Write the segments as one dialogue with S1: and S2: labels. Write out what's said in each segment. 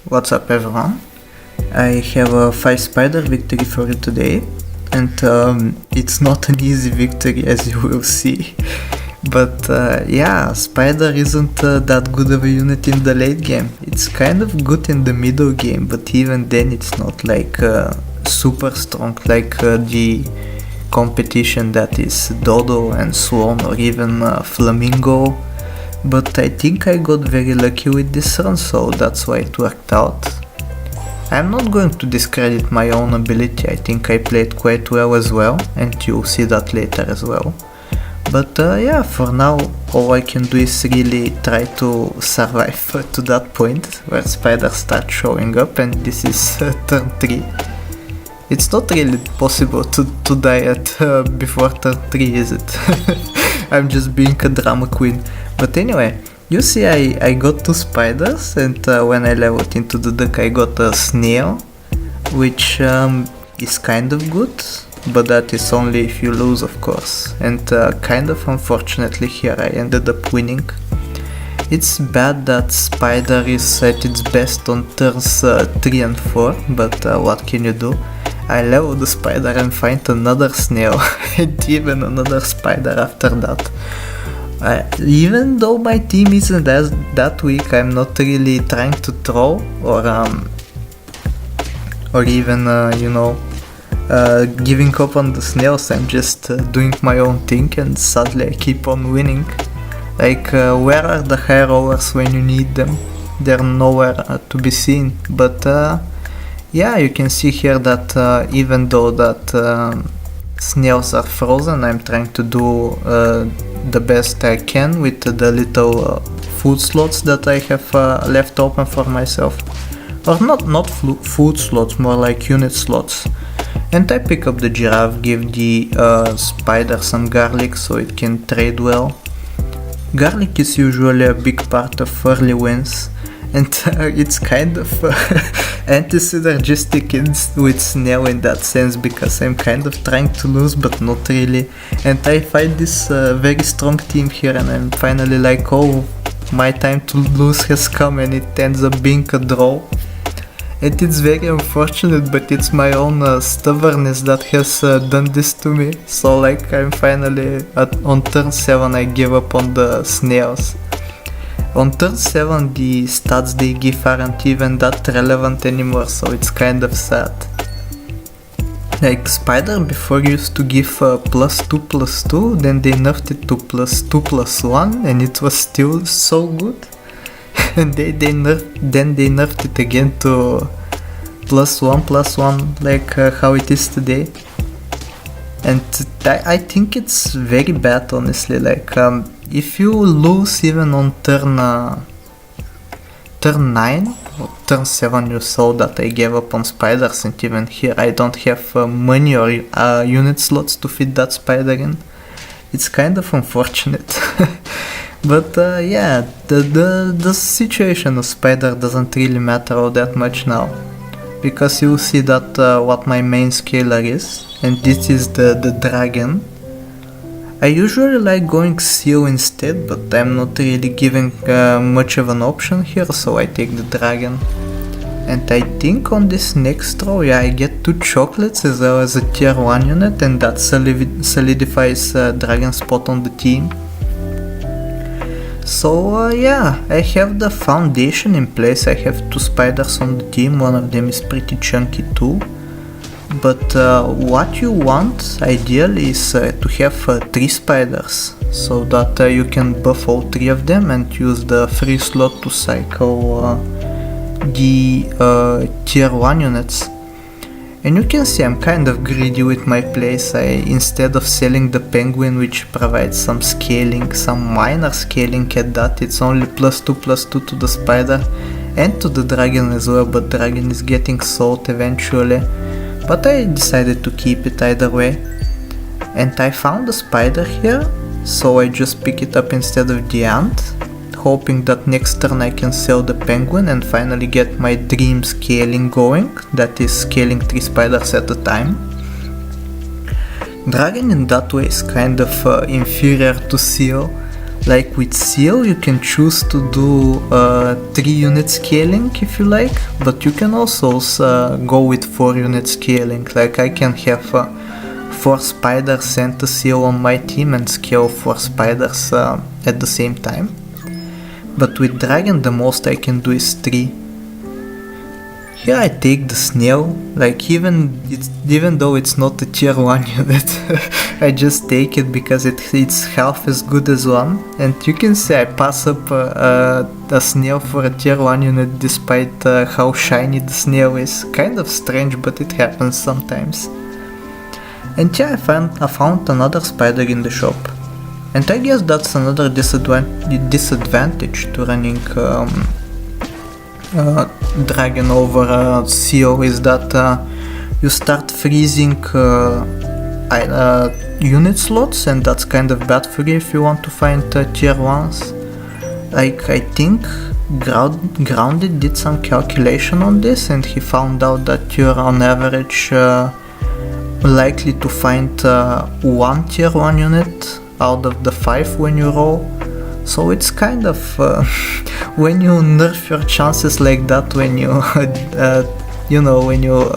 S1: What's up everyone? I have a 5 spider victory for you today, and it's not an easy victory as you will see. But yeah, spider isn't that good of a unit in the late game. It's kind of good in the middle game, but even then it's not like super strong like the competition that is Dodo and Swan or even Flamingo. But I think I got very lucky with this run, so that's why it worked out. I'm not going to discredit my own ability, I think I played quite well as well, and you'll see that later as well. But yeah, for now all I can do is really try to survive to that point where spiders start showing up, and this is turn 3. It's not really possible to die at before turn 3, is it? I'm just being a drama queen. But anyway, you see I got 2 spiders, and when I leveled into the deck I got a snail, which is kind of good, but that is only if you lose, of course, and kind of unfortunately here I ended up winning. It's bad that spider is at its best on turns 3 and 4, but what can you do? I level the spider and find another snail and even another spider after that. Even though my team isn't that weak, I'm not really trying to throw or even giving up on the snails. I'm just doing my own thing, and sadly I keep on winning. Like where are the high rollers when you need them? They're nowhere to be seen. But yeah, you can see here that even though that snails are frozen, I'm trying to do the best I can with the little food slots that I have left open for myself. Or not food slots, more like unit slots. And I pick up the giraffe, give the spider some garlic so it can trade well. Garlic is usually a big part of early wins, and it's kind of anti-synergistic with snail in that sense, because I'm kind of trying to lose but not really, and I find this very strong team here, and I'm finally like, oh, my time to lose has come, and it ends up being a draw. And it's very unfortunate, but it's my own stubbornness that has done this to me. So like I'm finally on turn 7 I give up on the snails. On turn 7 the stats they give aren't even that relevant anymore, so it's kind of sad. Like spider before used to give +2/+2, then they nerfed it to +2/+1, and it was still so good. And then they nerfed it again to +1/+1, like how it is today. And I think it's very bad, honestly. Like if you lose even on turn 9 or turn 7, you saw that I gave up on spiders, and even here I don't have money or unit slots to fit that spider in. It's kind of unfortunate. But yeah, the situation of spider doesn't really matter all that much now, because you'll see that what my main scaler is, and this is the dragon. I usually like going seal instead, but I'm not really giving much of an option here, so I take the dragon. And I think on this next row, yeah, I get 2 chocolates as well as a tier 1 unit, and that solidifies dragon spot on the team. So yeah, I have the foundation in place. I have 2 spiders on the team, one of them is pretty chunky too. But what you want ideally is to have 3 spiders, so that you can buff all 3 of them and use the free slot to cycle the tier 1 units. And you can see I'm kind of greedy with my plays. Instead of selling the penguin, which provides some scaling, some minor scaling at that, it's only +2/+2 to the spider and to the dragon as well, but dragon is getting sold eventually. But I decided to keep it either way. And I found a spider here, so I just pick it up instead of the ant, hoping that next turn I can sell the penguin and finally get my dream scaling going, that is scaling 3 spiders at a time. Dragon in that way is kind of inferior to seal, Like with seal, you can choose to do 3 unit scaling if you like, but you can also go with 4 unit scaling. Like I can have 4 spiders and a seal on my team and scale 4 spiders at the same time. But with dragon the most I can do is 3. Here I take the snail, like even though it's not a tier 1 unit, I just take it because it's half as good as 1, and you can see I pass up a snail for a tier 1 unit despite how shiny the snail is. Kind of strange, but it happens sometimes. And yeah, I found another spider in the shop, and I guess that's another disadvantage to running dragon over CO is that you start freezing unit slots, and that's kind of bad for you if you want to find tier 1s. Like I think Grounded did some calculation on this, and he found out that you're on average likely to find 1 tier 1 unit out of the 5 when you roll. So it's kind of when you nerf your chances like that, when you when you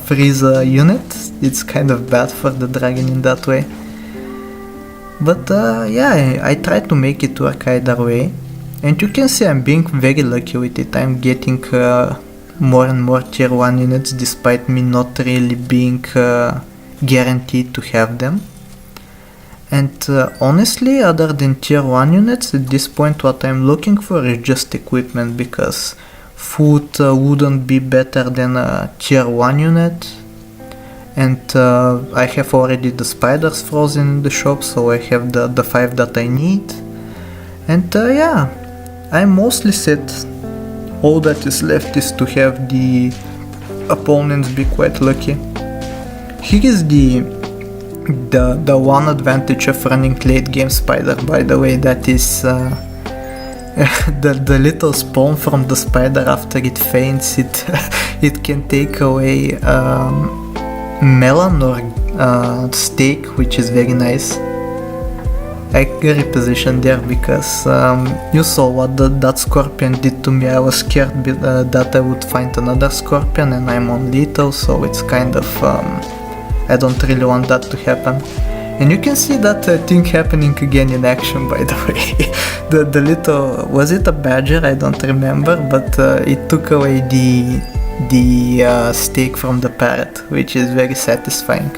S1: freeze a unit, it's kind of bad for the dragon in that way. But yeah, I try to make it work either way, and you can see I'm being very lucky with it. I'm getting more and more tier 1 units despite me not really being guaranteed to have them. And honestly, other than tier 1 units, at this point what I'm looking for is just equipment, because food wouldn't be better than a tier 1 unit. And I have already the spiders frozen in the shop, so I have the 5 that I need. And yeah, I'm mostly set. All that is left is to have the opponents be quite lucky. Here is the one advantage of running late game spider, by the way, that is the little spawn from the spider after it faints. It can take away melon or steak, which is very nice. I repositioned there because you saw what that scorpion did to me. I was scared that I would find another scorpion, and I'm on lethal, so it's kind of I don't really want that to happen. And you can see that thing happening again in action, by the way. the little, was it a badger? I don't remember, but it took away the steak from the parrot, which is very satisfying.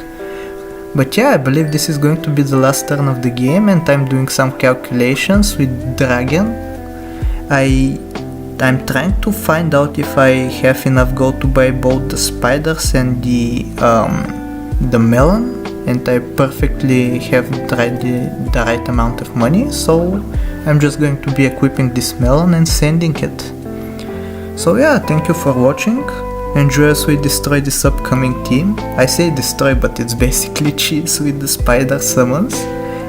S1: But yeah, I believe this is going to be the last turn of the game, and I'm doing some calculations with dragon. I'm trying to find out if I have enough gold to buy both the spiders and the melon, and I perfectly have the right amount of money, so I'm just going to be equipping this melon and sending it. So yeah, thank you for watching. Enjoy as we destroy this upcoming team. I say destroy, but it's basically cheese with the spider summons.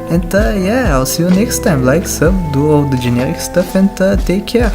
S1: And yeah, I'll see you next time. Like, sub, do all the generic stuff, and take care.